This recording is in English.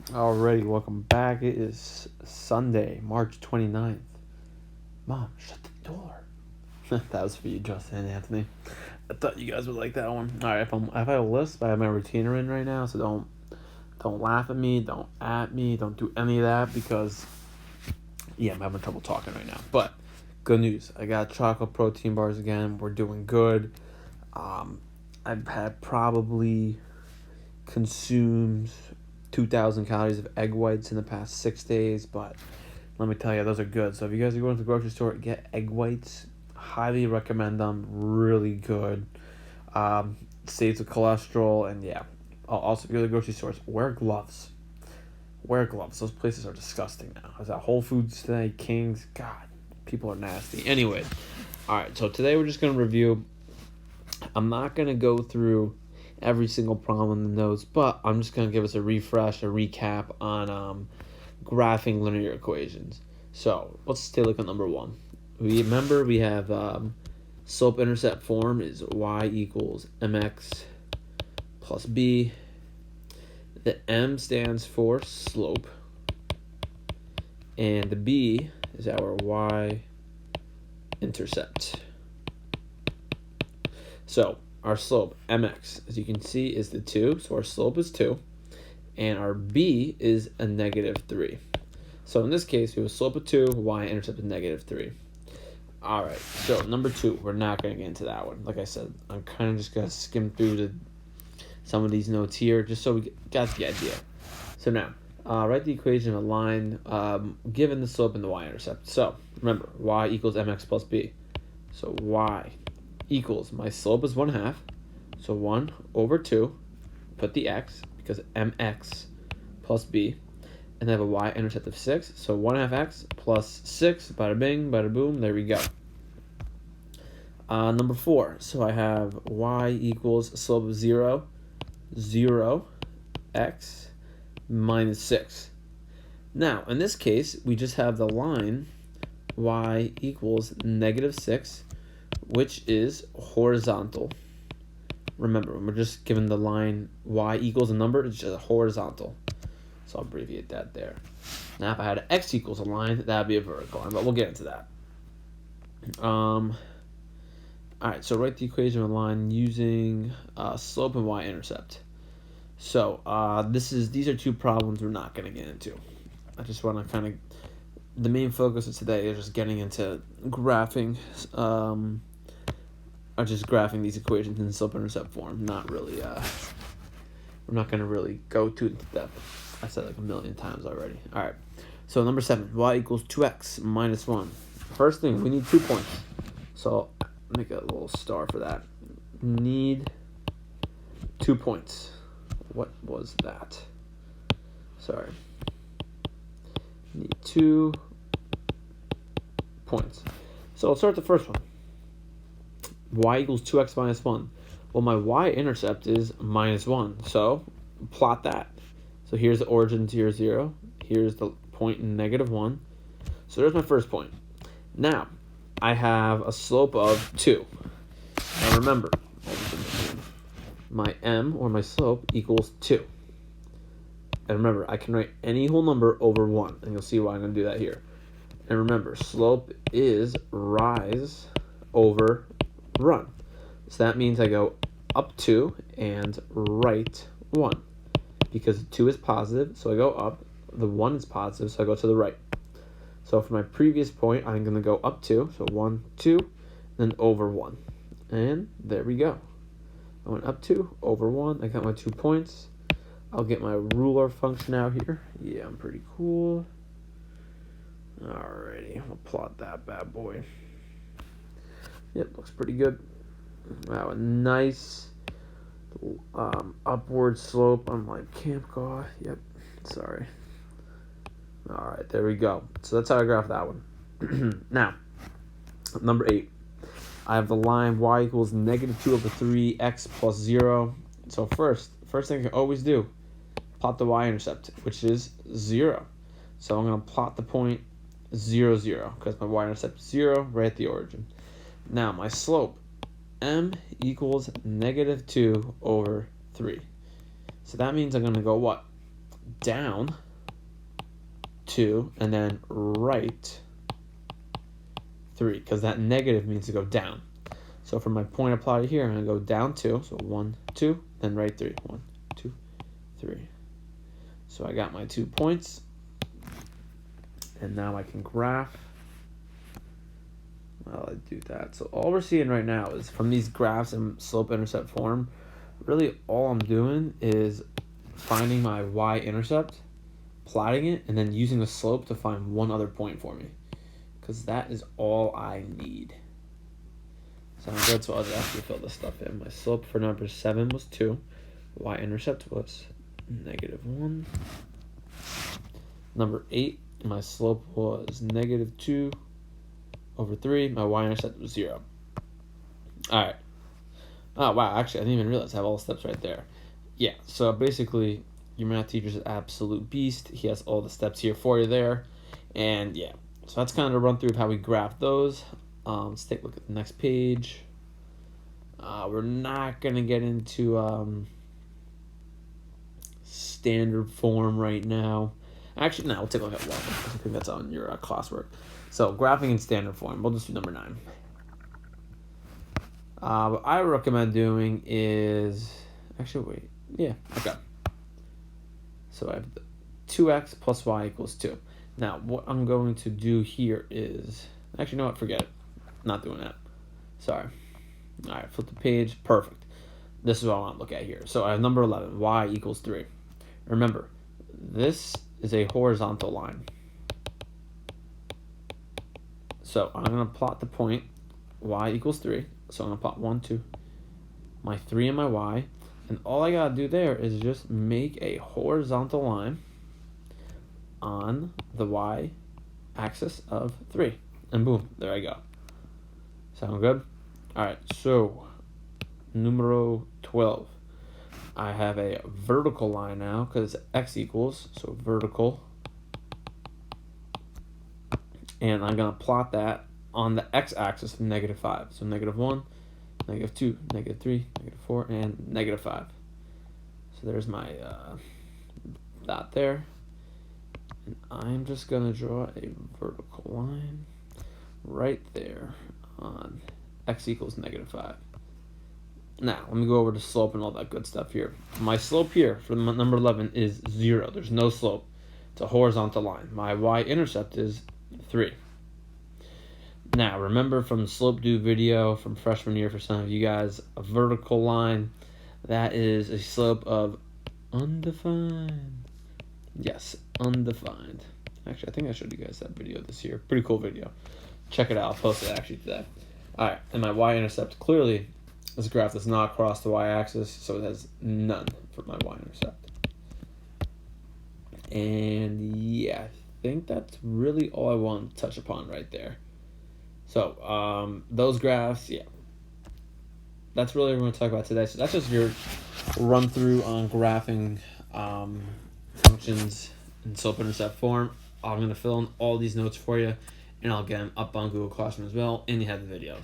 Alrighty, welcome back. It is Sunday, March 29th. Mom, shut the door. That was for you, Justin and Anthony. I thought you guys would like that one. Alright, if I have a list, I have my retainer in right now, so don't laugh at me, don't at me, don't do any of that because I'm having trouble talking right now. But good news. I got chocolate protein bars again. We're doing good. I've had probably consumed 2,000 calories of egg whites in the past 6 days, but let me tell you, those are good. So if you guys are going to the grocery store, get egg whites. Highly recommend them. Really good. Saves the cholesterol, and yeah. Also, if you go to the grocery stores, wear gloves. Wear gloves. Those places are disgusting now. I was at Whole Foods today, King's. God, people are nasty. Anyway, all right. So today we're just gonna review. I'm not gonna go through every single problem in the notes, but I'm just going to give us a refresh, a recap on graphing linear equations. So let's take a look at number one. We have slope-intercept form is y equals mx plus b. The m stands for slope, and the b is our y-intercept. So our slope, mx, as you can see, is the 2. So our slope is 2. And our b is a negative 3. So in this case, we have a slope of 2, y-intercept of negative 3. All right, so number 2, we're not going to get into that one. Like I said, I'm kind of just going to skim through some of these notes here just so we got the idea. So now, write the equation of a line given the slope and the y-intercept. So remember, y equals mx plus b. So y equals, my slope is 1/2, so 1 over 2, put the x, because mx plus b, and I have a y-intercept of 6, so 1/2 x plus 6, bada bing, bada boom, there we go. Number 4, so I have y equals slope of 0, 0, x minus 6. Now, in this case, we just have the line y equals negative 6, which is horizontal. Remember, when we're just given the line y equals a number, it's just horizontal. So I'll abbreviate that there. Now, if I had x equals a line, that would be a vertical line, but we'll get into that. All right, so write the equation of a line using slope and y-intercept. So these are two problems we're not going to get into. I just want to kind of, the main focus of today is just getting into graphing, are just graphing these equations in slope-intercept form. Not really, we're not going to really go too into depth. I said like a million times already. All right, so number 7, y equals 2x minus 1. First thing, we need 2 points. So make a little star for that. Need 2 points. What was that? Sorry. Need 2 points. So let's start with the first one. Y equals 2x minus 1. Well, my y-intercept is minus 1. So plot that. So here's the origin 0, 0. Here's the point in negative 1. So there's my first point. Now, I have a slope of 2. Now remember, my m, or my slope, equals 2. And remember, I can write any whole number over 1. And you'll see why I'm going to do that here. And remember, slope is rise over run. So that means I go up 2 and right 1. Because 2 is positive, so I go up. The 1 is positive, so I go to the right. So for my previous point, I'm going to go up 2. So 1, 2, then over 1. And there we go. I went up 2, over 1. I got my 2 points. I'll get my ruler function out here. Yeah, I'm pretty cool. Alrighty, I'll plot that bad boy. Yep, looks pretty good. Wow, a nice upward slope on my camp car. Yep, sorry. Alright, there we go. So that's how I graph that one. Now, number 8. I have the line y equals negative 2 over 3, x plus 0. So first thing I can always do, plot the y-intercept, which is 0. So I'm going to plot the point 0, 0, because my y-intercept is 0, right at the origin. Now, my slope, m equals negative 2 over 3. So that means I'm going to go what? down 2, and then right 3, because that negative means to go down. So for my point applied here, I'm going to go down 2, so 1, 2, then right 3, 1, 2, 3. So I got my 2 points, and now I can graph. Well, I do that. So all we're seeing right now is from these graphs in slope-intercept form, really all I'm doing is finding my y-intercept, plotting it, and then using the slope to find one other point for me, because that is all I need. Sounds good. So I'll just actually fill this stuff in. My slope for number 7 was 2. Y-intercept was -1. Number 8, my slope was -2 over 3. My y-intercept was 0. All right. Oh, wow. Actually, I didn't even realize I have all the steps right there. Yeah. So basically, your math teacher's an absolute beast. He has all the steps here for you there. And yeah. So that's kind of a run through of how we graph those. Let's take a look at the next page. We're not going to get into standard form right now. Actually, no, we'll take a look at one. I think that's on your classwork. So, graphing in standard form. We'll just do number 9. What I recommend doing is... Actually, wait. Yeah, okay. So, I have 2x plus y equals 2. Now, what I'm going to do here is... Actually, you know what? Forget it. Not doing that. Sorry. All right, flip the page. Perfect. This is what I want to look at here. So, I have number 11. Y equals 3. Remember, this is a horizontal line. So I'm going to plot the point y equals 3. So I'm going to plot 1, 2, my 3 and my y. And all I got to do there is just make a horizontal line on the y axis of 3. And boom, there I go. Sound good? All right, so numero 12. I have a vertical line now because x equals, so vertical. And I'm going to plot that on the x-axis of -5. So -1, -2, -3, -4, and -5. So there's my dot there. And I'm just going to draw a vertical line right there on x equals -5. Now, let me go over the slope and all that good stuff here. My slope here for number 11 is 0. There's no slope. It's a horizontal line. My y-intercept is 3. Now, remember from the slope due video from freshman year for some of you guys, a vertical line, that is a slope of undefined. Yes, undefined. Actually, I think I showed you guys that video this year. Pretty cool video. Check it out. I'll post it actually today. All right, and my y-intercept, clearly, this graph does not cross the y-axis, so it has none for my y-intercept. And yeah, I think that's really all I want to touch upon right there. So those graphs, yeah, that's really what we're going to talk about today. So that's just your run through on graphing functions in slope-intercept form. I'm going to fill in all these notes for you, and I'll get them up on Google Classroom as well, and you have the videos.